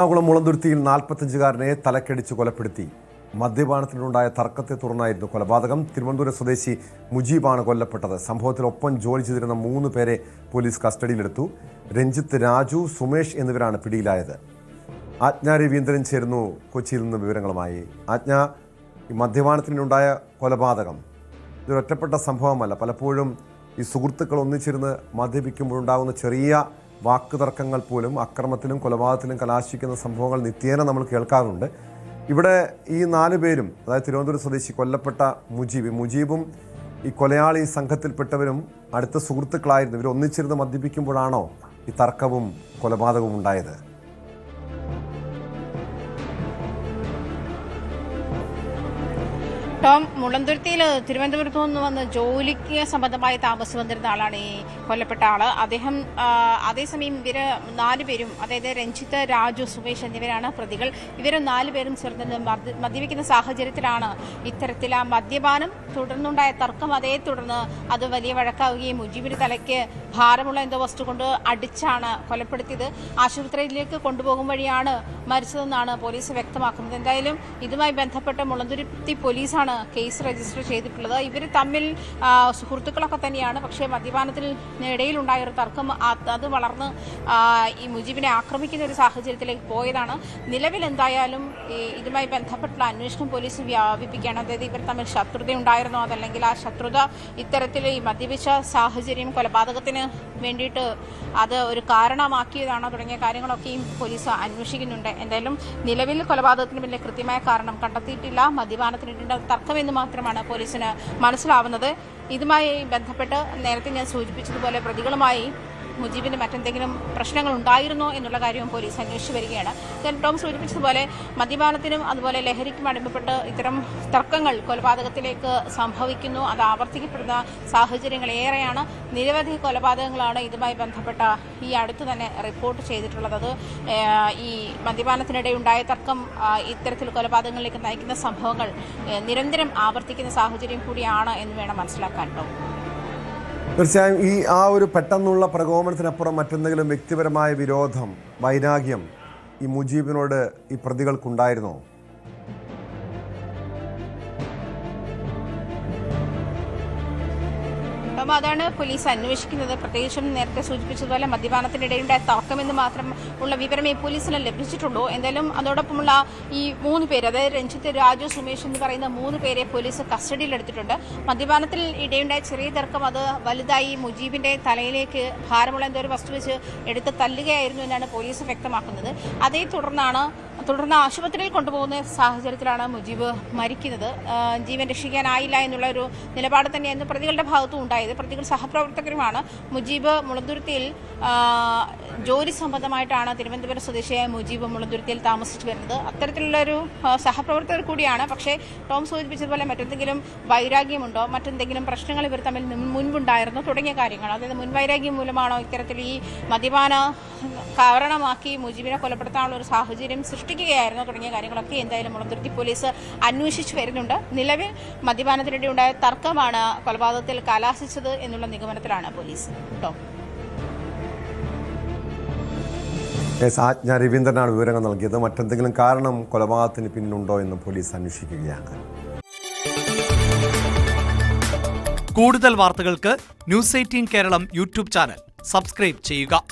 എറണാകുളം മുളന്തുരുത്തിയിൽ 45-കാരനെ തലക്കടിച്ച് കൊലപ്പെടുത്തി. മദ്യപാനത്തിനുണ്ടായ തർക്കത്തെ തുടർന്നായിരുന്നു കൊലപാതകം. തിരുവനന്തപുരം സ്വദേശി മുജീബാണ് കൊല്ലപ്പെട്ടത്. സംഭവത്തിൽ ഒപ്പം ജോലി ചെയ്തിരുന്ന 3 പേരെ പോലീസ് കസ്റ്റഡിയിലെടുത്തു. രഞ്ജിത്ത്, രാജു, സുമേഷ് എന്നിവരാണ് പിടിയിലായത്. ആജ്ഞ രവീന്ദ്രൻ ചേരുന്നു കൊച്ചിയിൽ നിന്ന് വിവരങ്ങളുമായി. ആജ്ഞ, ഈ മദ്യപാനത്തിനുണ്ടായ കൊലപാതകം ഇതൊരൊറ്റപ്പെട്ട സംഭവമല്ല. പലപ്പോഴും ഈ സുഹൃത്തുക്കൾ ഒന്നിച്ചിരുന്ന് മദ്യപിക്കുമ്പോഴുണ്ടാകുന്ന ചെറിയ വാക്കുതർക്കങ്ങൾ പോലും അക്രമത്തിലും കൊലപാതകത്തിലും കലാശിക്കുന്ന സംഭവങ്ങൾ നിത്യേന നമ്മൾ കേൾക്കാറുണ്ട്. ഇവിടെ ഈ 4 പേരും, അതായത് തിരുവനന്തപുരം സ്വദേശി കൊല്ലപ്പെട്ട മുജീബും ഈ കൊലയാളി സംഘത്തിൽപ്പെട്ടവരും അടുത്ത സുഹൃത്തുക്കളായിരുന്നു. ഇവർ ഒന്നിച്ചിരുന്ന് മദ്യപിക്കുമ്പോഴാണോ ഈ തർക്കവും കൊലപാതകവും ഉണ്ടായത്? ടോം, മുളന്തുരുത്തിയിൽ തിരുവനന്തപുരത്തു നിന്ന് വന്ന് ജോലിക്ക് സംബന്ധമായി താമസിച്ചു വന്നിരുന്ന ആളാണ് ഈ കൊല്ലപ്പെട്ട ആള്. അദ്ദേഹം അതേസമയം ഇവര് 4 പേരും, അതായത് രഞ്ജിത്ത്, രാജു, സുമേഷ് എന്നിവരാണ് പ്രതികൾ. ഇവർ 4 പേരും ചേർന്ന് മദ്യപിക്കുന്ന സാഹചര്യത്തിലാണ് ഇത്തരത്തിൽ ആ മദ്യപാനം തുടർന്നുണ്ടായ തർക്കം. അതേ തുടർന്ന് അത് വലിയ വഴക്കാവുകയും മുജീബിന് തലയ്ക്ക് ഭാരമുള്ള എന്തോ വസ്തു കൊണ്ട് അടിച്ചാണ് കൊലപ്പെടുത്തിയത്. ആശുപത്രിയിലേക്ക് കൊണ്ടുപോകും വഴിയാണ് മരിച്ചതെന്നാണ് പോലീസ് വ്യക്തമാക്കുന്നത്. എന്തായാലും ഇതുമായി ബന്ധപ്പെട്ട് മുളന്തുരുത്തി പോലീസാണ് കേസ് രജിസ്റ്റർ ചെയ്തിട്ടുള്ളത്. ഇവർ തമ്മിൽ സുഹൃത്തുക്കളൊക്കെ തന്നെയാണ്. പക്ഷേ മദ്യപാനത്തിനിടയിലുണ്ടായ ഒരു തർക്കം അത് വളർന്ന് ഈ മുജീബിനെ ആക്രമിക്കുന്ന ഒരു സാഹചര്യത്തിലേക്ക് പോയതാണ്. നിലവിൽ എന്തായാലും ഇതുമായി ബന്ധപ്പെട്ടുള്ള അന്വേഷണം പോലീസ് വ്യാപിപ്പിക്കുകയാണ്. അതായത് ഇവർ തമ്മിൽ ശത്രുതയുണ്ടായിരുന്നോ, അതല്ലെങ്കിൽ ആ ശത്രുത ഇത്തരത്തിൽ ഈ മദ്യപിച്ച സാഹചര്യം കൊലപാതകത്തിന് വേണ്ടിയിട്ട് അത് ഒരു കാരണമാക്കിയതാണോ തുടങ്ങിയ കാര്യങ്ങളൊക്കെയും പോലീസ് അന്വേഷിക്കുന്നുണ്ട്. എന്തായാലും നിലവിൽ കൊലപാതകത്തിന് പിന്നിലെ കൃത്യമായ കാരണം കണ്ടെത്തിയിട്ടില്ല. മദ്യപാനത്തിനിടെ തർക്കമെന്ന് മാത്രമാണ് പോലീസിന് മനസ്സിലാവുന്നത്. ഇതുമായി ബന്ധപ്പെട്ട് നേരത്തെ ഞാൻ സൂചിപ്പിച്ചതുപോലെ പ്രതികളുമായി മുജീബിന് മറ്റെന്തെങ്കിലും പ്രശ്നങ്ങൾ ഉണ്ടായിരുന്നോ എന്നുള്ള കാര്യവും പോലീസ് അന്വേഷിച്ചു വരികയാണ്. ടോം സൂചിപ്പിച്ചതുപോലെ മദ്യപാനത്തിനും അതുപോലെ ലഹരിക്കും അടിമപ്പെട്ട് ഇത്തരം തർക്കങ്ങൾ കൊലപാതകത്തിലേക്ക് സംഭവിക്കുന്നു. അത് ആവർത്തിക്കപ്പെടുന്ന സാഹചര്യങ്ങൾ ഏറെയാണ്. നിരവധി കൊലപാതകങ്ങളാണ് ഇതുമായി ബന്ധപ്പെട്ട ഈ അടുത്ത് തന്നെ റിപ്പോർട്ട് ചെയ്തിട്ടുള്ളത്. അത് ഈ മദ്യപാനത്തിനിടെയുണ്ടായ തർക്കം ഇത്തരത്തിൽ കൊലപാതകങ്ങളിലേക്ക് നയിക്കുന്ന സംഭവങ്ങൾ നിരന്തരം ആവർത്തിക്കുന്ന സാഹചര്യം കൂടിയാണ് എന്ന് വേണം മനസ്സിലാക്കാൻ. തീർച്ചയായും ആ ഒരു പെട്ടെന്നുള്ള പ്രകോപനത്തിനപ്പുറം മറ്റെന്തെങ്കിലും വ്യക്തിപരമായ വിരോധം, വൈരാഗ്യം ഈ മുജീബിനോട് ഈ പ്രതികൾക്കുണ്ടായിരുന്നോ? അതാണ് പോലീസ് അന്വേഷിക്കുന്നത്. പ്രത്യേകിച്ചും നേരത്തെ സൂചിപ്പിച്ചതുപോലെ മദ്യപാനത്തിനിടയിലുണ്ടായ തർക്കമെന്ന് മാത്രം ഉള്ള വിവരമേ പോലീസിന് ലഭിച്ചിട്ടുള്ളൂ. എന്തായാലും അതോടൊപ്പമുള്ള ഈ 3 പേര്, അതായത് രഞ്ജിത്ത്, രാജു, സുമേഷ് എന്ന് പറയുന്ന 3 പേരെ പോലീസ് കസ്റ്റഡിയിലെടുത്തിട്ടുണ്ട്. മദ്യപാനത്തിൽ ഇടയുണ്ടായ ചെറിയ തർക്കം അത് വലുതായി മുജീബിന്റെ തലയിലേക്ക് ഭാരമുള്ള എന്തോ ഒരു വസ്തു വെച്ച് എടുത്ത് തല്ലുകയായിരുന്നു എന്നാണ് പോലീസ് വ്യക്തമാക്കുന്നത്. അതേ തുടർന്ന് ആശുപത്രിയിൽ കൊണ്ടുപോകുന്ന സാഹചര്യത്തിലാണ് മുജീബ് മരിക്കുന്നത്. ജീവൻ രക്ഷിക്കാനായില്ല എന്നുള്ള ഒരു നിലപാട് തന്നെയായിരുന്നു പ്രതികളുടെ ഭാഗത്തും ഉണ്ടായത്. പ്രതികൾ സഹപ്രവർത്തകരുമാണ്. മുജീബ് മുളന്തുരുത്തിയിൽ ജോലി സംബന്ധമായിട്ടാണ് തിരുവനന്തപുരം സ്വദേശിയായ മുജീബ് മുളന്തുരുത്തിയിൽ താമസിച്ചു വരുന്നത്. അത്തരത്തിലുള്ളൊരു സഹപ്രവർത്തകർ കൂടിയാണ്. പക്ഷേ ടോം സൂചിപ്പിച്ചതുപോലെ മറ്റെന്തെങ്കിലും വൈരാഗ്യമുണ്ടോ, മറ്റെന്തെങ്കിലും പ്രശ്നങ്ങൾ ഇവർ തമ്മിൽ മുൻപുണ്ടായിരുന്നോ തുടങ്ങിയ കാര്യങ്ങൾ, അതായത് മുൻവൈരാഗ്യം മൂലമാണോ ഇത്തരത്തിൽ ഈ മദ്യപാന കാരണമാക്കി മുജീബിനെ കൊലപ്പെടുത്താനുള്ള ഒരു സാഹചര്യം സൃഷ്ടിക്കുകയായിരുന്നു തുടങ്ങിയ കാര്യങ്ങളൊക്കെ എന്തായാലും മുളന്തുരുത്തി പോലീസ് അന്വേഷിച്ചു വരുന്നുണ്ട്. നിലവിൽ മദ്യപാനത്തിനിടെ ഉണ്ടായ തർക്കമാണ് കൊലപാതകത്തിൽ കലാശിച്ചത് എന്നുള്ള നിഗമനത്തിലാണ് പോലീസ്. ആജ്ഞ രവീന്ദ്രനാണ് വിവരങ്ങൾ നൽകിയത്. മറ്റെന്തെങ്കിലും കാരണം കൊലപാതകത്തിന് പിന്നിലുണ്ടോ എന്ന് പോലീസ് അന്വേഷിക്കുകയാണ്. കൂടുതൽ വാർത്തകൾക്ക് news 18 Keralam YouTube channel subscribe ചെയ്യുക.